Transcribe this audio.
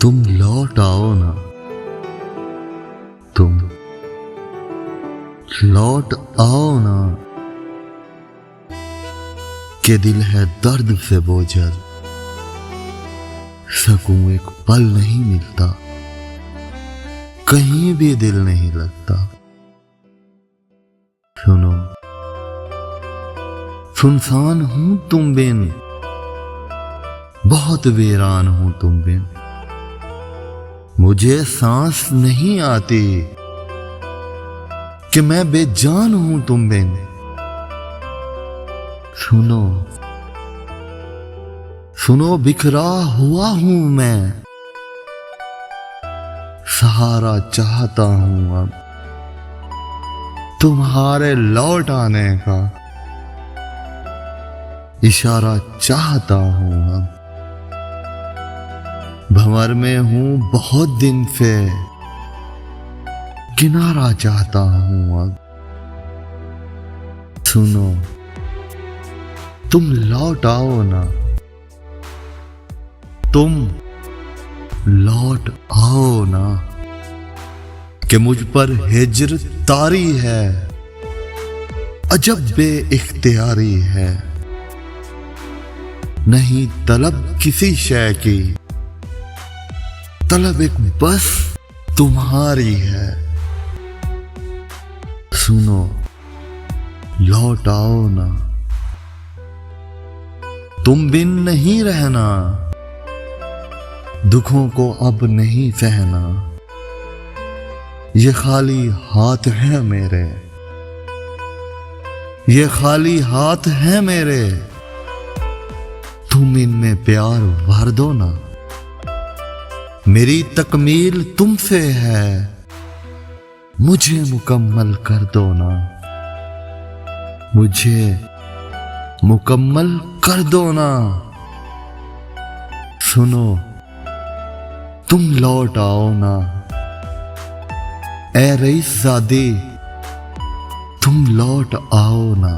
तुम लौट आओ ना, तुम लौट आओ ना, के दिल है दर्द से बोझल, सकूं एक पल नहीं मिलता, कहीं भी दिल नहीं लगता। सुनो, सुनसान हूं तुम बिन, बहुत वीरान हूं तुम बिन, मुझे सांस नहीं आती कि मैं बेजान हूं तुम बिन। सुनो, सुनो, बिखरा हुआ हूं मैं, सहारा चाहता हूं अब तुम्हारे लौट आने का, इशारा चाहता हूं अब। भंवर में हूं बहुत दिन से, किनारा चाहता हूं अब। सुनो, तुम लौट आओ ना, तुम लौट आओ ना, कि मुझ पर हिज्र तारी है, अजब बेइख्तियारी है। नहीं तलब किसी शय की, तलब एक बस तुम्हारी है। सुनो, लौट आओ ना, तुम बिन नहीं रहना, दुखों को अब नहीं सहना। ये खाली हाथ है मेरे, ये खाली हाथ है मेरे, तुम इनमें प्यार भर दो ना। मेरी तकमील तुमसे है, मुझे मुकम्मल कर दो ना, मुझे मुकम्मल कर दो ना। सुनो, तुम लौट आओ ना, ए रईस ज़ादी, तुम लौट आओ ना।